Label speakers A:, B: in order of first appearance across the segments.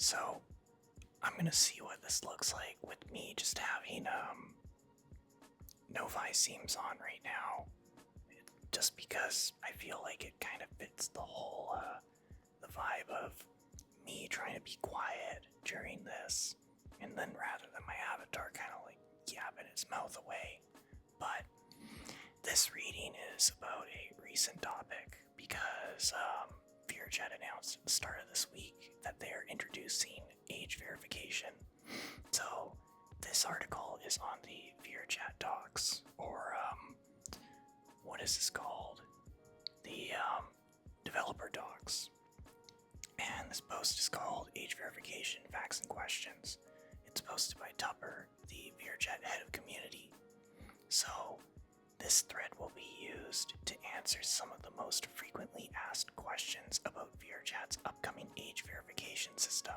A: So I'm gonna see what this looks like with me just having no seams on right now, just because I feel like it kind of fits the whole the vibe of me trying to be quiet during this, and then rather than my avatar kind of like yapping its mouth away. But this reading is about a recent topic because VRChat announced at the start of this week that they are introducing age verification. So this article is on the VRChat docs, or what is this called? The developer docs. And this post is called Age Verification Facts and Questions. It's posted by Tupper, the VRChat head of community. So this thread will be used to answer some of the most frequently asked questions about VRChat's upcoming age verification system.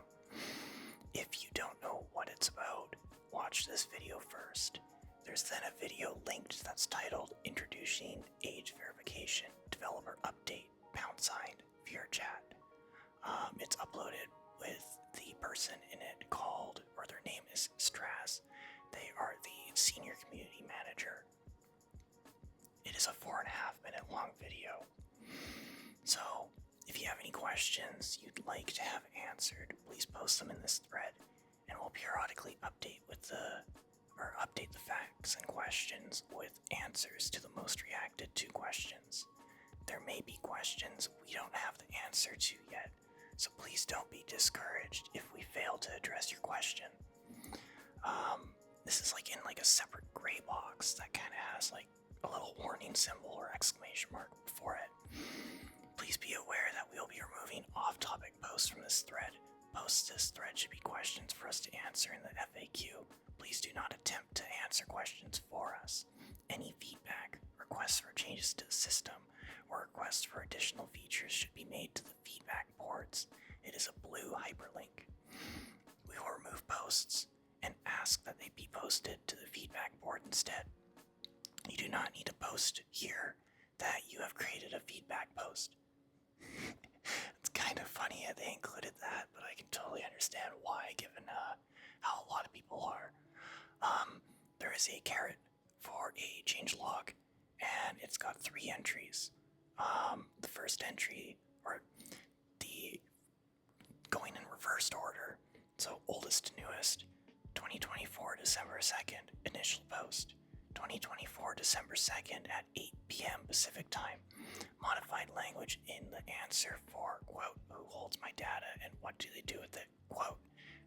A: If you don't know what it's about, watch this video first. There's then a video linked that's titled Introducing Age Verification Developer Update # VRChat. It's uploaded with the person in it called, or their name is Straz. They are the senior community manager. It is a 4.5 minute long video. So, if you have any questions you'd like to have answered, please post them in this thread, and we'll periodically update the facts and questions with answers to the most reacted to questions. There may be questions we don't have the answer to yet, so please don't be discouraged if we fail to address your question. This is in a separate gray box that kind of has a little warning symbol or exclamation mark before it. Please be aware that we'll be removing off-topic posts from this thread. Posts this thread should be questions for us to answer in the FAQ. Please do not attempt to answer questions for us. Any feedback, requests for changes to the system, or requests for additional features should be made to the feedback boards. It is a blue hyperlink. We will remove posts and ask that they be posted to the feedback board instead. You do not need to post here that you have created a feedback post. It's kind of funny that they included that, but I can totally understand why, given how a lot of people are. There is a caret for a changelog, and it's got 3 entries. The first entry, or the going in reversed order, so oldest to newest, 2024 December 2nd, initial post. 2024 December 2nd at 8 p.m. Pacific time. Modified language in the answer for, quote, who holds my data and what do they do with it, quote,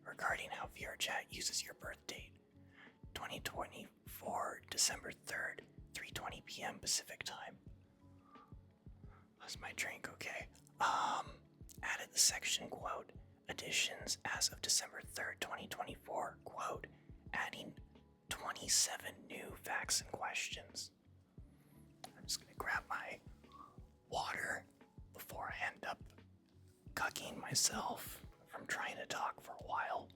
A: regarding how VRChat uses your birth date. 2024 December 3rd, 3:20 p.m. Pacific time. That's my drink, okay. Added the section, quote, additions as of December 3rd, 2024, quote, adding 27 new facts and questions. I'm just gonna grab my water before I end up cucking myself from trying to talk for a while.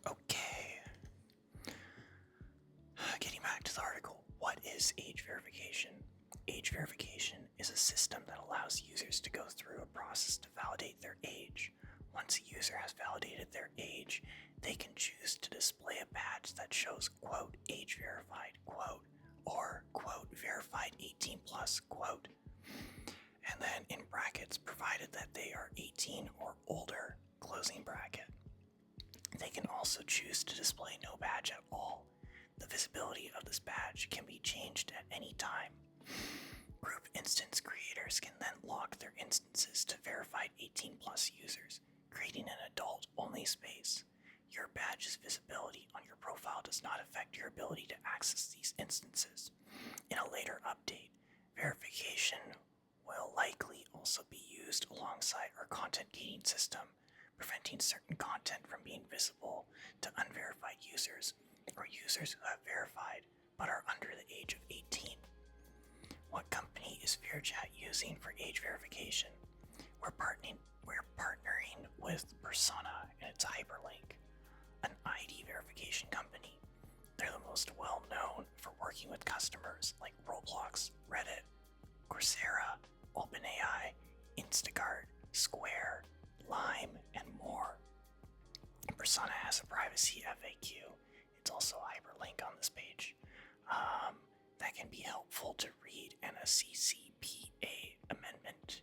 A: Okay. Getting back to the article. What is age verification? Age verification is a system that allows users to go through a process to validate their age. Once a user has validated their age, they can choose to display a badge that shows, quote, age verified, quote, or, quote, verified 18 plus, quote. And then in brackets, provided that they are 18 or older, closing bracket. They can also choose to display no badge at all. The visibility of this badge can be changed at any time. Group instance creators can then lock their instances to verified 18 plus users, creating an adult-only space. Your badge's visibility on your profile does not affect your ability to access these instances. In a later update, verification will likely also be used alongside our content gating system, preventing certain content from being visible to unverified users or users who have verified but are under the age of 18. What company is VRChat using for age verification? We're partnering with Persona, and it's a hyperlink, an ID verification company. They're the most well known for working with customers like Roblox, Reddit, Coursera, OpenAI, Instacart, Square, Lime, and more. Persona has a privacy FAQ. It's also a hyperlink on this page. That can be helpful to read, and a CCPA amendment.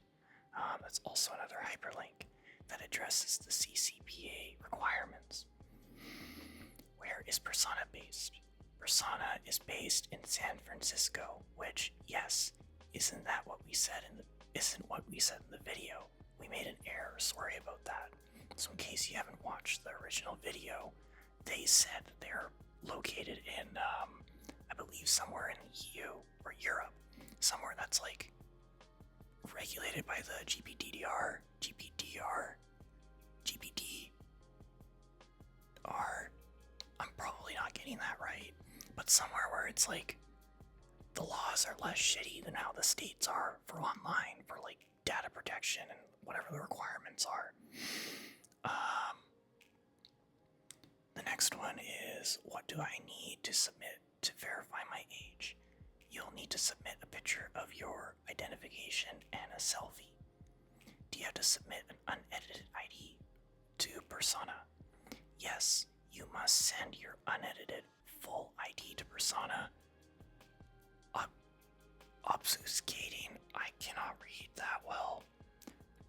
A: That's also another hyperlink that addresses the CCPA requirements. Where is Persona based? Persona is based in San Francisco, which, yes, isn't what we said in the video. We made an error, sorry about that. So in case you haven't watched the original video, they said that they're located in, I believe somewhere in the EU or Europe, somewhere that's like regulated by the GPDR. I'm probably not getting that right, but somewhere where it's like the laws are less shitty than how the states are for online, for like data protection and whatever the requirements are. The next one is, what do I need to submit to verify my age? You'll need to submit a picture of your identification and a selfie. Do you have to submit an unedited ID to Persona? Yes, you must send your unedited full ID to Persona. Obfuscating, I cannot read that well.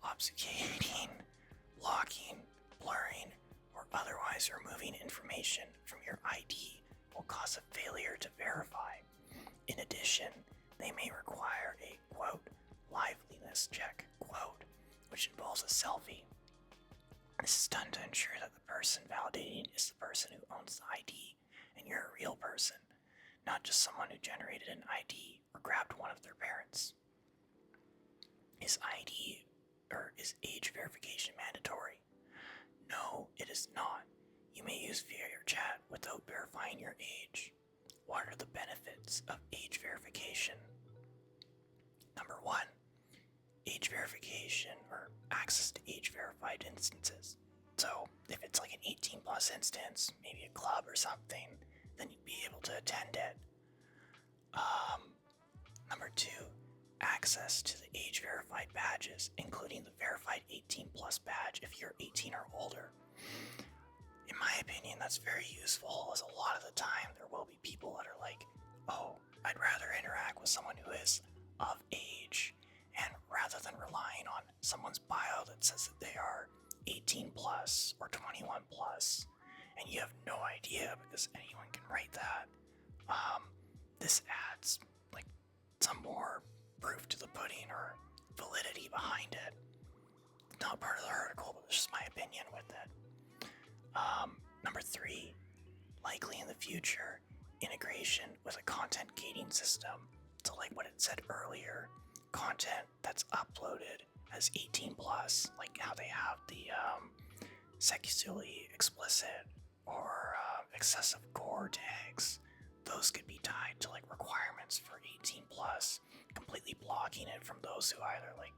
A: Obfuscating, blocking, blurring, or otherwise removing information from your ID will cause a failure to verify. In addition, they may require a, quote, liveliness check, quote, which involves a selfie. This is done to ensure that the person validating is the person who owns the ID and you're a real person, not just someone who generated an ID or grabbed one of their parents. Is age verification mandatory? No, it is not. You may use VRChat without verifying your age. What are the benefits of age verification? Number 1, age verification or access to age verified instances. So if it's like an 18 plus instance, maybe a club or something, then you'd be able to attend it. Number 2, access to the age verified badges, including the verified 18 plus badge if you're 18 or older. In my opinion, that's very useful, as a lot of the time there will be people that are like, oh, I'd rather interact with someone who is of age, and rather than relying on someone's bio that says that they are 18 plus or 21 plus, and you have no idea because anyone can write that. This adds like some more proof to the pudding or validity behind it. Not part of the article, but it's just my opinion with it. Number 3, likely in the future, integration with a content gating system. So like what it said earlier, content that's uploaded as 18 plus, like how they have the sexually explicit or excessive gore tags, those could be tied to like requirements for 18 plus, completely blocking it from those who either like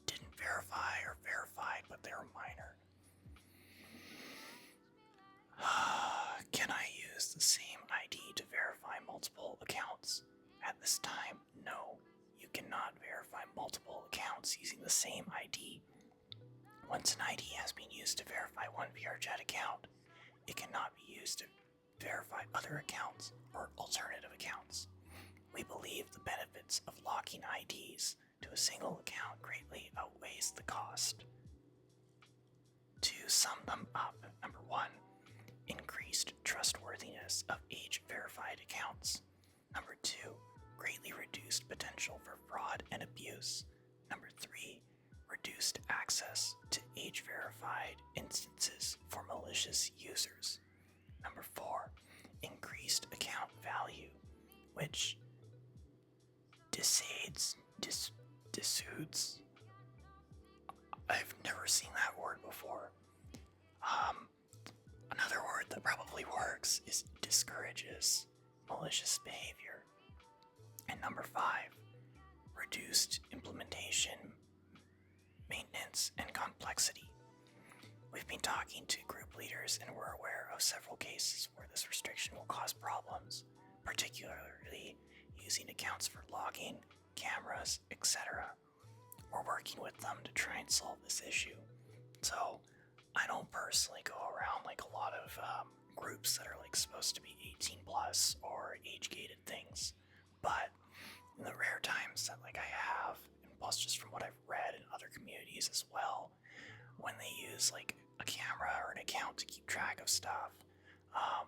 A: didn't verify or verified but they were minor. Can I use the same ID to verify multiple accounts? At this time, no. You cannot verify multiple accounts using the same ID. Once an ID has been used to verify one VRChat account, it cannot be used to verify other accounts or alternative accounts. We believe the benefits of locking IDs to a single account greatly outweighs the cost. To sum them up, number 1, increased trustworthiness of age-verified accounts. Number 2, greatly reduced potential for fraud and abuse. Number 3, reduced access to age-verified instances for malicious users. Number 4, increased account value, which dissuades. I've never seen that word before. Another word that probably works is discourages malicious behavior. And number 5, reduced implementation, maintenance, and complexity. We've been talking to group leaders and we're aware of several cases where this restriction will cause problems, particularly using accounts for logging, cameras, etc. We're working working with them to try and solve this issue. So I don't personally go around like a lot of groups that are like supposed to be 18 plus or age gated things, but in the rare times that like I have, and plus just from what I've read in other communities as well, when they use like a camera or an account to keep track of stuff.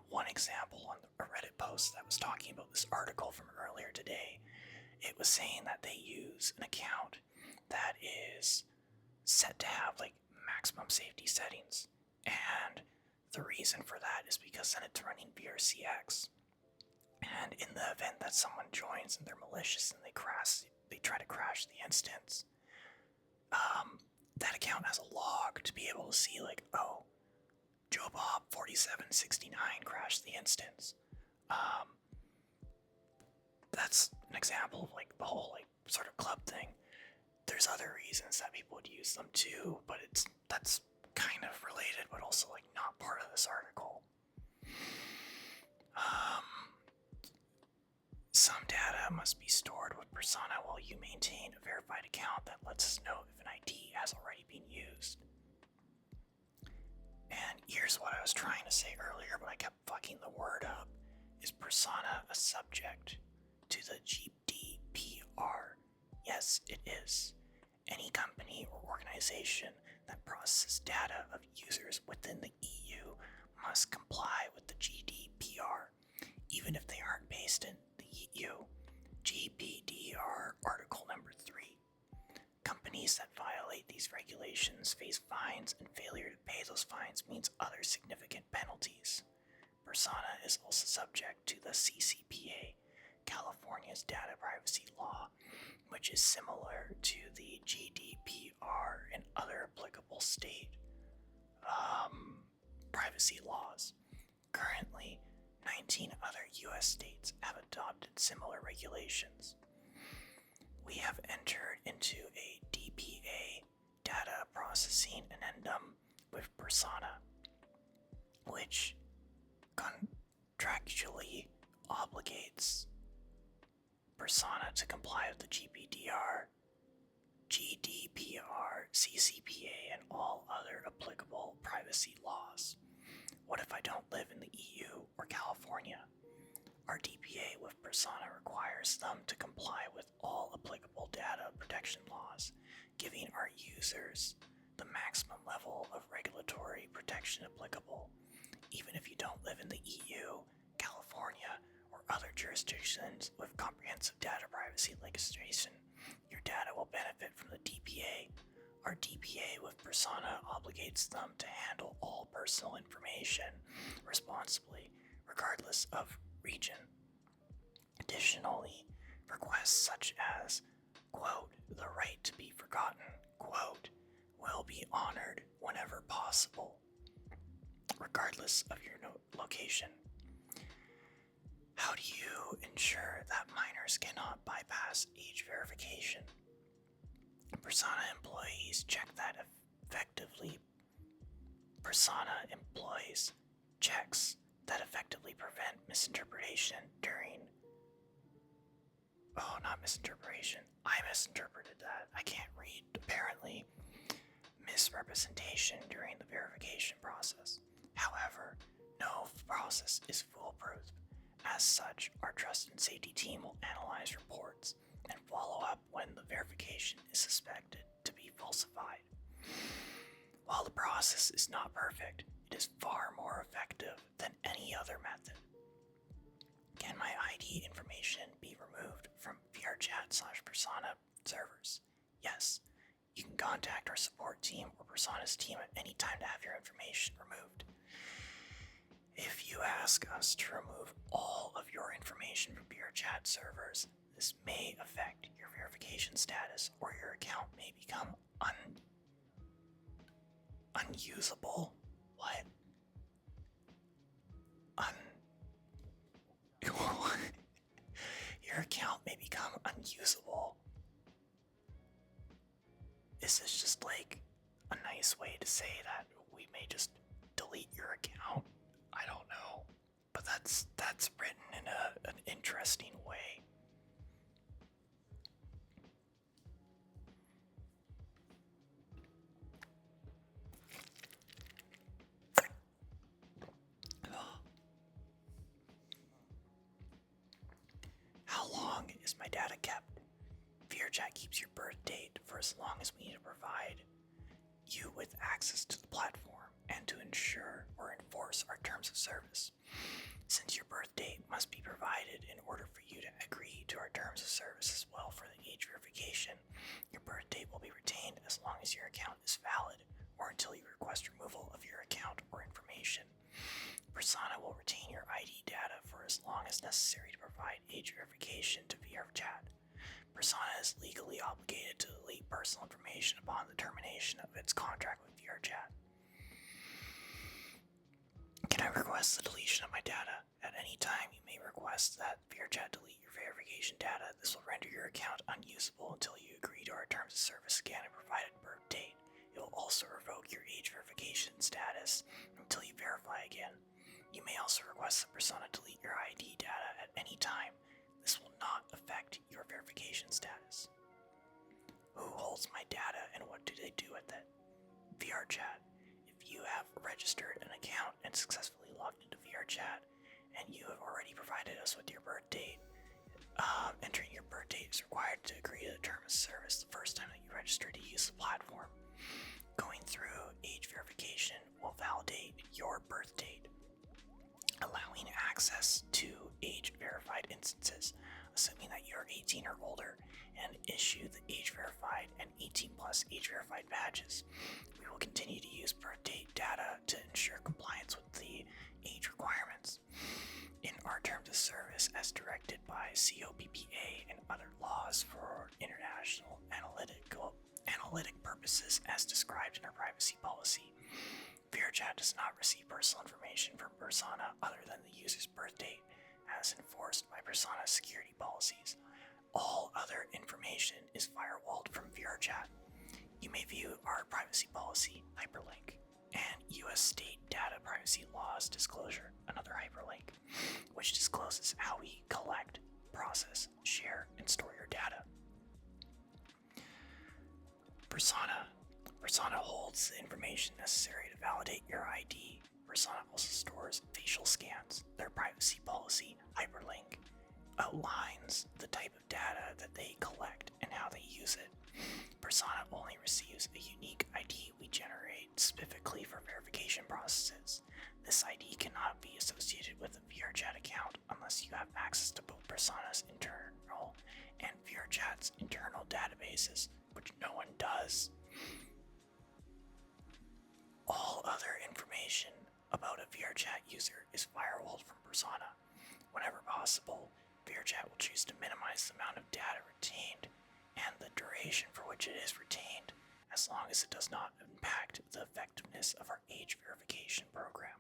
A: One example on a Reddit post that was talking about this article from earlier today, it was saying that they use an account that is set to have like maximum safety settings, and the reason for that is because then it's running VRCX, and in the event that someone joins and they're malicious and they try to crash the instance, that account has a log to be able to see like, oh, Joe Bob 4769 crashed the instance. That's an example of like the whole like sort of club thing. There's other reasons that people would use them too, but that's kind of related, but also like not part of this article. Some data must be stored with Persona while you maintain a verified account that lets us know if an ID has already been used. And here's what I was trying to say earlier, but I kept fucking the word up. Is Persona a subject to the GDPR? Yes, it is. Any company or organization that processes data of users within the EU must comply with the GDPR, even if they aren't based in the EU. GDPR Article number 3. Companies that violate these regulations face fines, and failure to pay those fines means other significant penalties. Persona is also subject to the CCPA, California's data privacy law, which is similar to the GDPR and other applicable state privacy laws. Currently, 19 other US states have adopted similar regulations. We have entered into a DPA, data processing addendum, with Persona, which contractually obligates Persona to comply with the GDPR, CCPA, and all other applicable privacy laws. What if I don't live in the EU or California? Our DPA with Persona requires them to comply with all applicable data protection laws, giving our users the maximum level of regulatory protection applicable. Even if you don't live in the EU, California, or other jurisdictions with comprehensive data privacy legislation, your data will benefit from the DPA. Our DPA with Persona obligates them to handle all personal information responsibly, regardless of region. Additionally, requests such as, quote, the right to be forgotten, quote, will be honored whenever possible, regardless of your location. How do you ensure that minors cannot bypass age verification? Persona employees check that effectively. Persona employs checks that effectively prevent misinterpretation during. Oh, not misinterpretation. I misinterpreted that. I can't read, apparently. Misrepresentation during the verification process. However, no process is foolproof. As such, our trust and safety team will analyze reports and follow up when the verification is suspected to be falsified. While the process is not perfect, it is far more effective than any other method. Can my ID information be removed from VRChat/Persona servers? Yes. You can contact our support team or Persona's team at any time to have your information removed. If you ask us to remove all of your information from VRChat servers, this may affect your verification status, or your account may become unusable. What? Your account may become unusable. Is this just like a nice way to say that we may just delete your account? I don't know, but that's written in an interesting way. VRChat keeps your birth date for as long as we need to provide you with access to the platform and to ensure or enforce our terms of service. Since your birth date must be provided in order for you to agree to our terms of service as well for the age verification, your birth date will be retained as long as your account is valid or until you request removal of your account or information. Persona will retain your ID data for as long as necessary to provide age verification to VRChat. Persona is legally obligated to delete personal information upon the termination of its contract with VRChat. Can I request the deletion of my data? At any time, you may request that VRChat delete your verification data. This will render your account unusable until you agree to our terms of service again and provided birth date. It will also revoke your age verification status until you verify again. You may also request that Persona delete your ID data at any time. This will not affect your verification status. Who holds my data and what do they do with it? VRChat. If you have registered an account and successfully logged into VRChat, and you have already provided us with your birth date, entering your birth date is required to agree to the term of service the first time that you register to use the platform. Going through age verification will validate your birth date, allowing access to age-verified instances, assuming that you're 18 or older, and issue the age-verified and 18-plus age-verified badges. We will continue to use birth date data to ensure compliance with the age requirements. In our terms of service as directed by COPPA and other laws for international analytic purposes as described in our privacy policy, VRChat does not receive personal information from Persona other than the user's birth date, as enforced by Persona's security policies. All other information is firewalled from VRChat. You may view our privacy policy hyperlink and U.S. state data privacy laws disclosure, another hyperlink, which discloses how we collect, process, share, and store your data. Persona holds the information necessary to validate your ID. Persona also stores facial scans. Their privacy policy hyperlink outlines the type of data that they collect and how they use it. Persona only receives a unique ID we generate specifically for verification processes. This ID cannot be associated with a VRChat account unless you have access to both Persona's internal and VRChat's internal databases, which no one does. All other information about a VRChat user is firewalled from Persona. Whenever possible, VRChat will choose to minimize the amount of data retained and the duration for which it is retained, as long as it does not impact the effectiveness of our age verification program.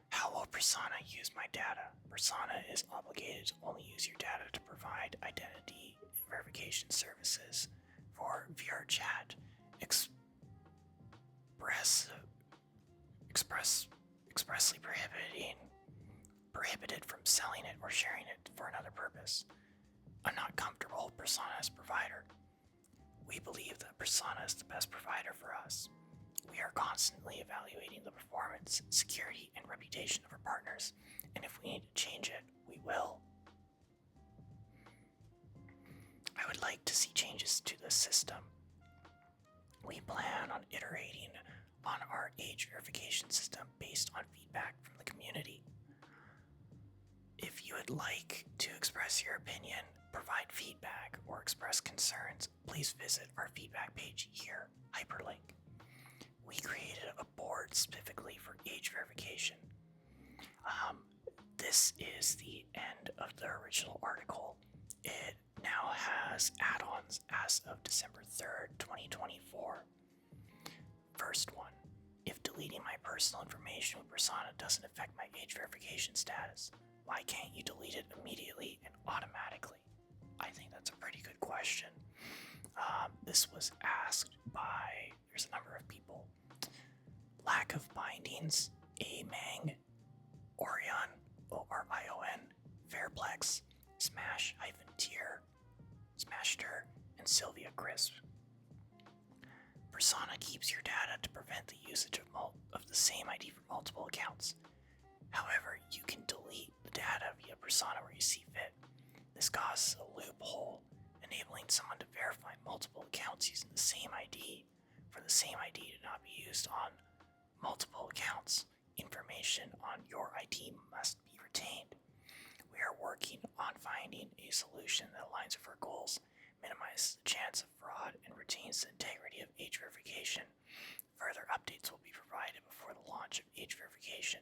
A: How will Persona use my data? Persona is obligated to only use your data to provide identity verification services for VRChat expressly prohibited from selling it or sharing it for another purpose. I'm not comfortable with Persona as provider. We believe that Persona is the best provider for us. We are constantly evaluating the performance, security, and reputation of our partners, and if we need to change it, we will. I would like to see changes to the system. We plan on iterating on our age verification system based on feedback from the community. If you would like to express your opinion, provide feedback, or express concerns, please visit our feedback page here, hyperlink. We created a board specifically for age verification. This is the end of the original article. It now has add-ons as of December 3rd, 2024. First one, if deleting my personal information with Persona doesn't affect my age verification status, why can't you delete it immediately and automatically? I think that's a pretty good question. This was asked by, there's a number of people. Lack of bindings, A-Mang, Orion, O-R-I-O-N, Fairplex, Smash-Tier, Smashter, and Sylvia Crisp. Persona keeps your data to prevent the usage of the same ID for multiple accounts. However, you can delete the data via Persona where you see fit. This causes a loophole, enabling someone to verify multiple accounts using the same ID. For the same ID to not be used on multiple accounts, information on your ID must be retained. We are working on finding a solution that aligns with our goals, minimizes the chance of fraud, and retains the integrity of age verification. Further updates will be provided before the launch of age verification.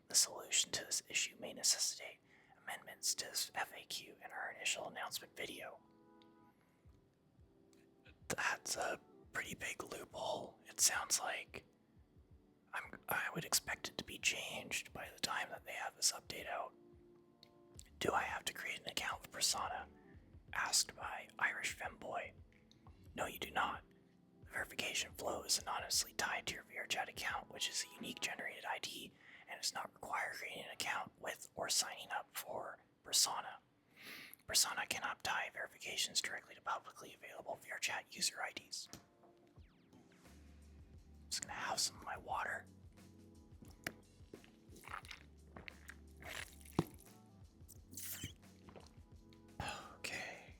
A: The solution to this issue may necessitate amendments to this FAQ in our initial announcement video. That's a pretty big loophole. It sounds like I would expect it to be changed by the time that they have this update out. Do I have to create an account with Persona? Asked by Irish Femboy. No, you do not. The verification flow is anonymously tied to your VRChat account, which is a unique generated ID and does not require creating an account with or signing up for Persona. Persona cannot tie verifications directly to publicly available VRChat user IDs. I'm just gonna have some of my water. Okay.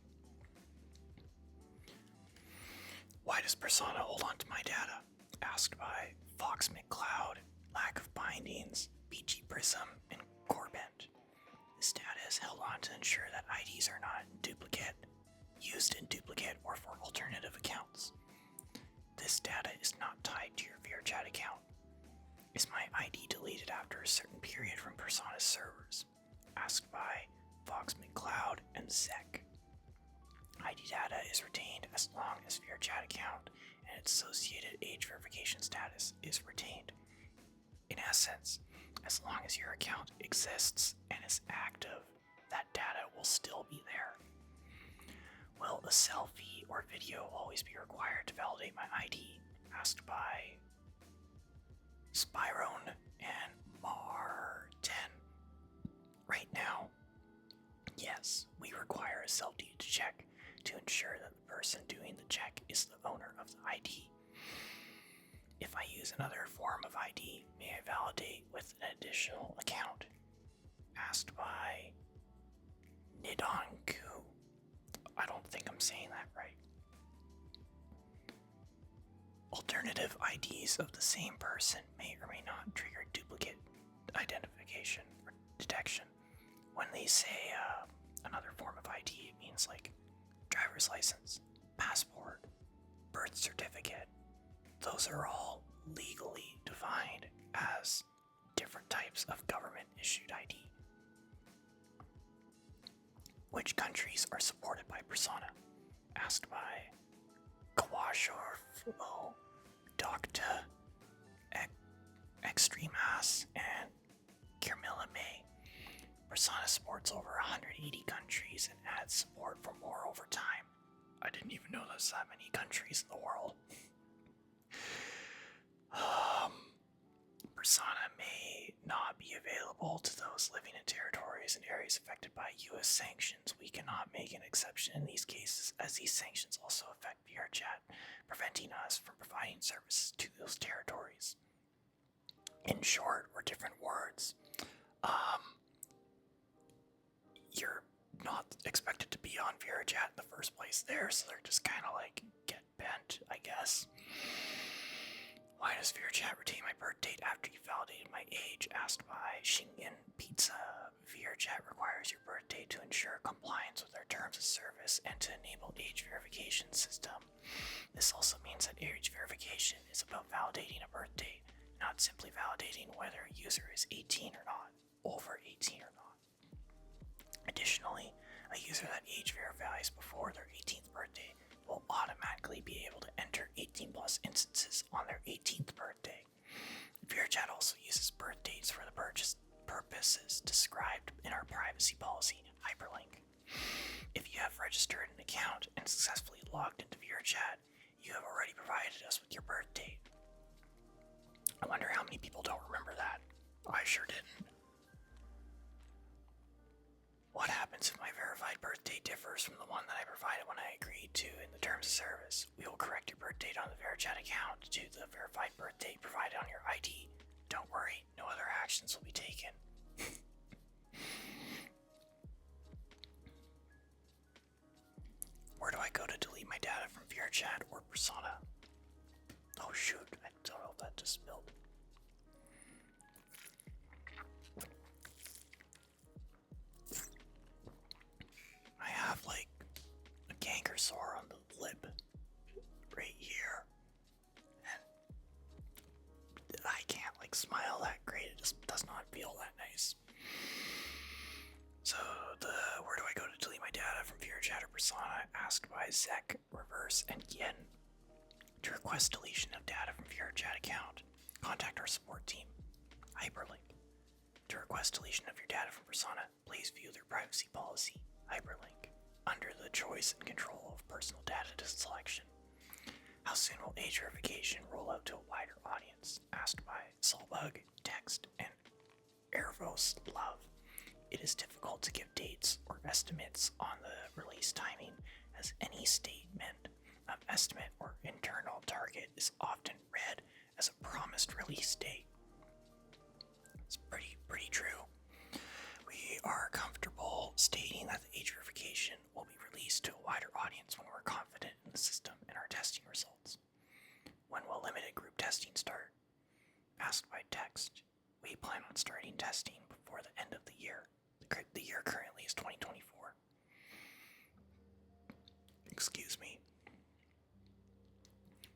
A: Why does Persona hold on to my data? Asked by Fox McCloud, Lack of Bindings, BG Prism, and Corbent. This data is held on to ensure that IDs are not used in duplicate or for alternative accounts. This data is not tied to your VRChat account. Is my ID deleted after a certain period from Persona's servers? Asked by Fox McCloud and Zek. ID data is retained as long as VRChat account and its associated age verification status is retained. In essence, as long as your account exists and is active, that data will still be there. Will a selfie or video always be required to validate my ID? Asked by Spyron and Martin. Right now, yes, we require a selfie to check to ensure that the person doing the check is the owner of the ID. If I use another form of ID, may I validate with an additional account? Asked by Nidonku. I don't think I'm saying that right. Alternative IDs of the same person may or may not trigger duplicate identification or detection. When they say another form of ID, it means like driver's license, passport, birth certificate. Those are all legally defined as different types of government-issued ID. Which countries are supported by Persona? Asked by Kawashorflo, Docta, Extremas, and Kirmila May. Persona supports over 180 countries and adds support for more over time. I didn't even know there's that many countries in the world. Persona may not be available to those living in territories and areas affected by U.S. sanctions. We cannot make an exception in these cases, as these sanctions also affect VRChat, preventing us from providing services to those territories. In short, or different words, you're not expected to be on VRChat in the first place there, so they're just kind of like get bent, I guess. Why does VRChat retain my birth date after you validated my age? Asked by Shingen Pizza. VRChat requires your birth date to ensure compliance with their terms of service and to enable age verification system. This also means that age verification is about validating a birth date, not simply validating whether a user is 18 or not, over 18 or not. Additionally, a user that age verifies before their 18th birthday will automatically be able to enter 18 plus instances on their 18th birthday. VRChat also uses birth dates for the purposes described in our privacy policy hyperlink. If you have registered an account and successfully logged into VRChat, you have already provided us with your birth date. I wonder how many people don't remember that. I sure didn't. What happens if my verified birth date differs from the one that I provided when I agreed to in the terms of service? We will correct your birth date on the VRChat account to the verified birth date provided on your ID. Don't worry, no other actions will be taken. where do I go to delete my data from VRChat or Persona? Oh shoot, I don't know if that just spilled. I have like a canker sore on the lip right here. And I can't like smile that great, it just does not feel that nice. So where do I go to delete my data from VRChat or Persona? Asked by Zek, Reverse, and Yen. To request deletion of data from VRChat account, contact our support team. Hyperlink. To request deletion of your data from Persona, please view their privacy policy. Hyperlink. Under the choice and control of personal data selection. How soon will age verification roll out to a wider audience? Asked by Solbug, Text, and Ervos Love. It is difficult to give dates or estimates on the release timing, as any statement of estimate or internal target is often read as a promised release date. It's pretty true. We are comfortable stating that the age verification will be released to a wider audience when we're confident in the system and our testing results. When will limited group testing start? Asked by Text. We plan on starting testing before the end of the year. The year currently is 2024. Excuse me.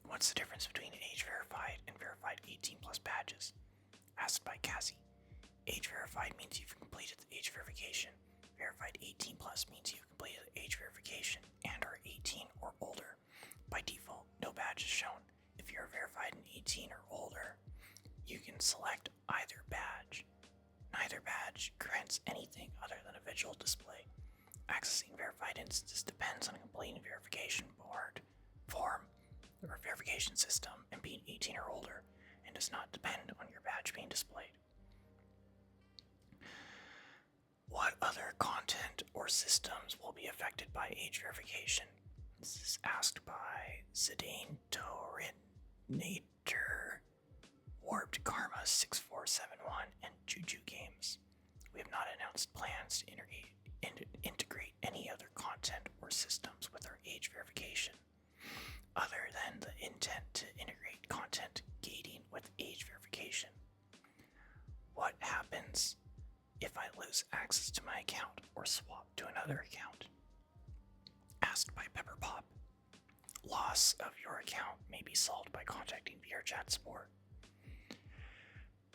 A: What's the difference between age verified and verified 18 plus badges? Asked by Cassie. Age verified means you've completed the age verification. Verified 18 plus means you've completed the age verification and are 18 or older. By default, no badge is shown. If you're verified in 18 or older, you can select either badge. Neither badge grants anything other than a visual display. Accessing verified instances depends on completing a verification form or verification system and being 18 or older, and does not depend on your badge being displayed. What other content or systems will be affected by age verification? This is asked by Zidane Torinator, Warped Karma 6471, and Juju Games. We have not announced plans to integrate any other content or systems with our age verification, other than the intent to integrate content gating with age verification. What happens if I lose access to my account or swap to another account? Asked by Pepperpop. Loss of your account may be solved by contacting VRChat support.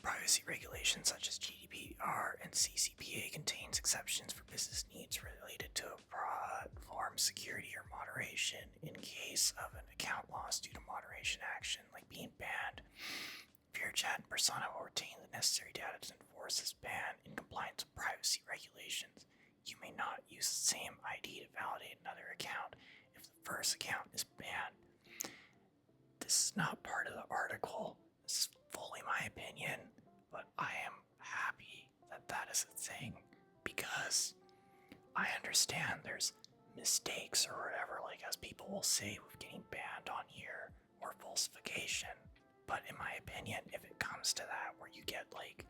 A: Privacy regulations such as GDPR and CCPA contains exceptions for business needs related to a platform security or moderation. In case of an account loss due to moderation action, like being banned, VRChat and Persona will retain the necessary data to enforce this ban in compliance with privacy regulations. You may not use the same ID to validate another account if the first account is banned. This is not part of the article. This is fully my opinion, but I am happy that that is a thing, because I understand there's mistakes or whatever, like as people will say with getting banned on here, or falsification. But in my opinion, if it comes to that where you get like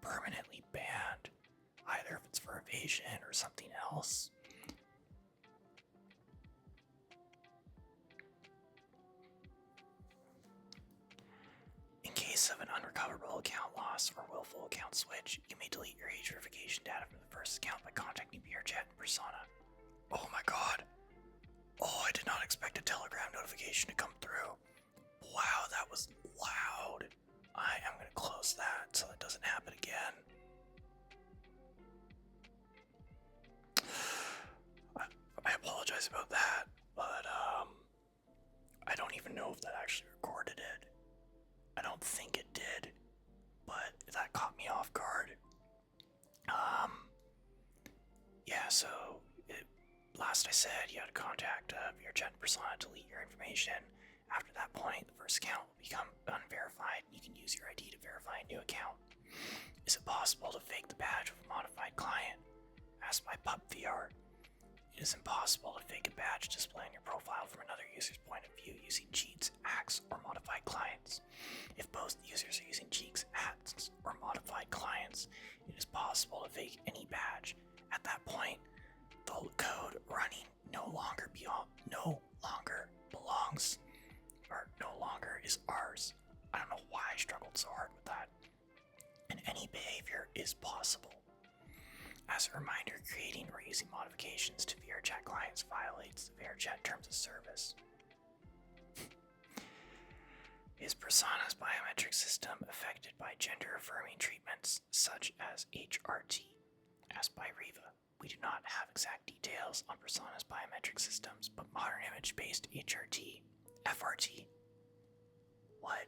A: permanently banned, either if it's for evasion or something else, in case of an unrecoverable account loss or willful account switch, you may delete your age verification data from the first account by contacting VRChat and Persona. Oh my god. Oh, I did not expect a Telegram notification to come through. Wow, that was loud. I am going to close that so it doesn't happen again. I apologize about that, but I don't even know if that actually recorded it. I don't think it did, but that caught me off guard. Yeah, so last I said, you had to contact VRChat Persona to delete your information. After that point, the first account will become unverified, and you can use your ID to verify a new account. Is it possible to fake the badge with a modified client? Asked by PupVR. It is impossible to fake a badge display on your profile from another user's point of view using cheats, hacks, or modified clients. If both users are using cheats, hacks, or modified clients, it is possible to fake any badge. At that point, the code running no longer no longer belongs, or no longer is ours. I don't know why I struggled so hard with that. And any behavior is possible. As a reminder, creating or using modifications to VRChat clients violates the VRChat terms of service. Is Persana's biometric system affected by gender-affirming treatments such as HRT? Asked by Riva. We do not have exact details on Persana's biometric systems, but modern image-based HRT, FRT. What?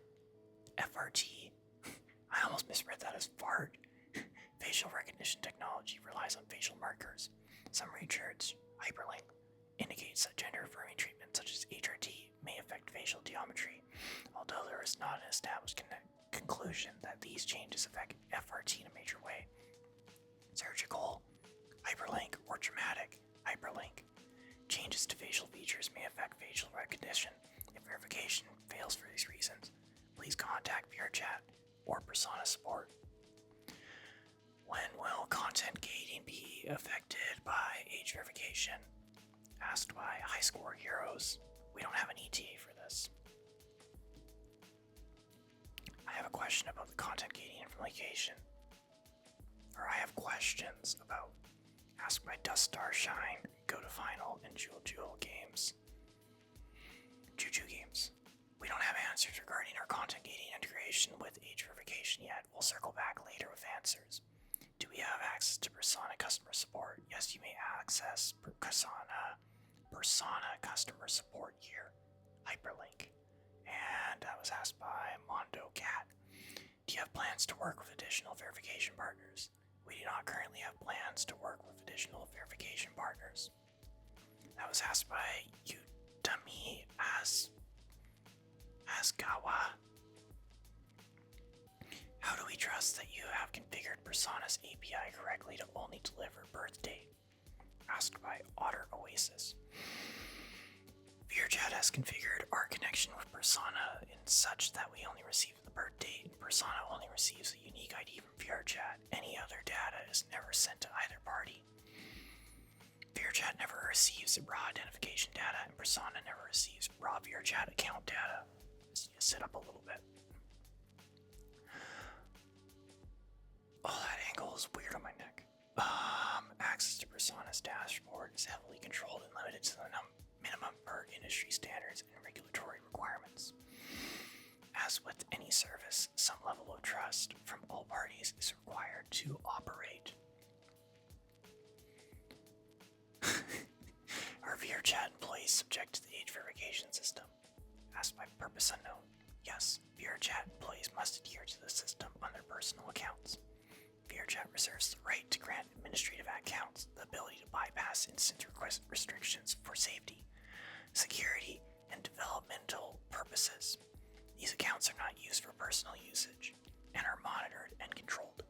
A: FRT? I almost misread that as fart. Facial recognition technology relies on facial markers. Some research, hyperlink, indicates that gender-affirming treatment such as HRT may affect facial geometry, although there is not an established conclusion that these changes affect FRT in a major way. Surgical, hyperlink, or dramatic hyperlink changes to facial features may affect facial recognition. If verification fails for these reasons, please contact VRChat or Persana support. When will content gating be affected by age verification? Asked by High Score Heroes. We don't have an ETA for this. I have a question about the content gating implication. Or I have questions about Asked by Dust Star Shine, Go to Final, and Jewel Games. Juju Games. We don't have answers regarding our content gating integration with age verification yet. We'll circle back later with answers. Do we have access to Persana customer support? Yes, you may access Persana customer support here. Hyperlink. And that was asked by Mondo Cat. Do you have plans to work with additional verification partners? We do not currently have plans to work with additional verification partners. That was asked by Yutami Asgawa. How do we trust that you have configured Persana's API correctly to only deliver birth date? Asked by Otter Oasis. VRChat has configured our connection with Persona in such that we only receive the birth date, and Persona only receives a unique ID from VRChat. Any other data is never sent to either party. VRChat never receives raw identification data, and Persona never receives raw VRChat account data. Just need to sit up a little bit. Oh, that angle is weird on my neck. Access to Persana's dashboard is heavily controlled and limited to the minimum per industry standards and regulatory requirements. As with any service, some level of trust from all parties is required to operate. Are VRChat employees subject to the age verification system? Asked by Purpose Unknown. Yes, VRChat employees must adhere to the system on their personal accounts. VRChat reserves the right to grant administrative accounts the ability to bypass instant request restrictions for safety, security, and developmental purposes. These accounts are not used for personal usage and are monitored and controlled.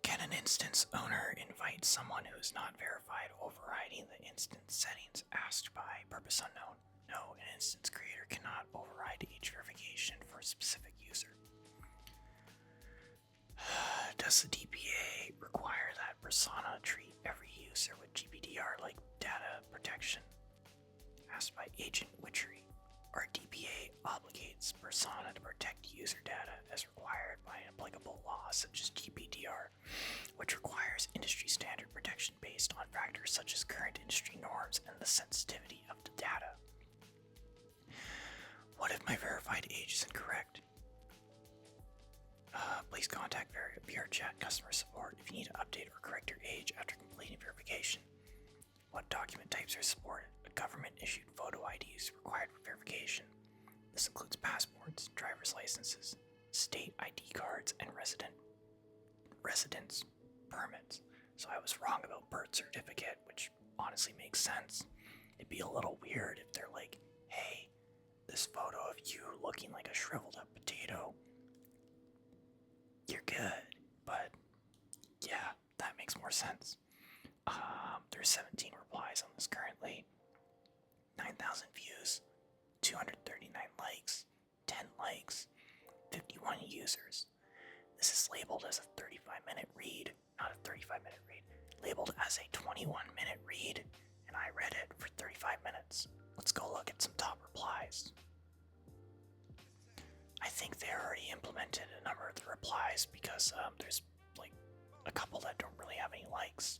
A: Can an instance owner invite someone who is not verified, overriding the instance settings? Asked by Purpose Unknown. No, an instance creator cannot override age verification for a specific user. Does the DPA require that Persona treat every user with GPDR-like data protection? Asked by Agent Witchery. Our DPA obligates Persona to protect user data as required by an applicable law such as GPDR, which requires industry standard protection based on factors such as current industry norms and the sensitivity of the data. What if my verified age is incorrect? Please contact VRChat customer support if you need to update or correct your age after completing verification. What document types are supported? A government-issued photo ID is required for verification. This includes passports, driver's licenses, state ID cards, and residence permits. So I was wrong about birth certificate, which honestly makes sense. It'd be a little weird if they're like, hey, this photo of you looking like a shriveled up potato, you're good, but yeah, that makes more sense. There's 17 replies on this currently, 9,000 views, 239 users. This is labeled as a 35-minute read, not a 35-minute read. Labeled as a 21-minute read, and I read it for 35 minutes. Let's go look at some top replies. I think they already implemented a number of the replies because there's like a couple that don't really have any likes.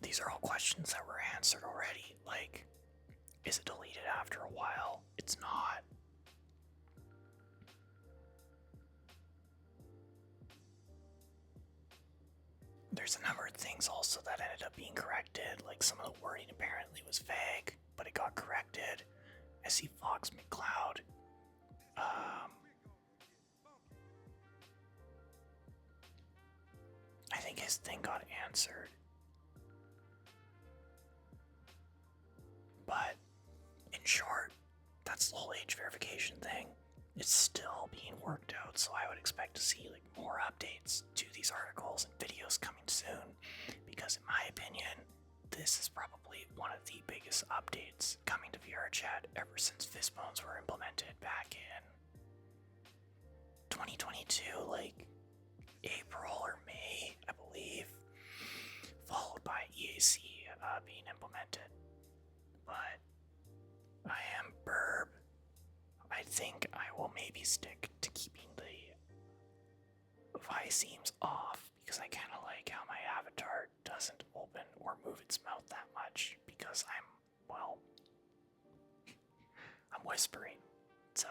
A: These are all questions that were answered already. Like, is it deleted after a while? It's not. There's a number of things also that ended up being corrected, like some of the wording apparently was vague, but it got corrected. I see Fox McCloud. I think his thing got answered. But in short, that's the whole age verification thing. It's still being worked out, so I would expect to see like more updates to these articles and videos coming soon, because in my opinion, this is probably one of the biggest updates coming to VRChat ever since Fishbones were implemented back in 2022, like April or May, I believe, followed by EAC being implemented. But I am Burb. I think I will maybe stick to keeping the Viseams off because I kind of like how my avatar doesn't open or move its mouth that much because I'm whispering. So,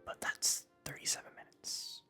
A: but that's 37 minutes.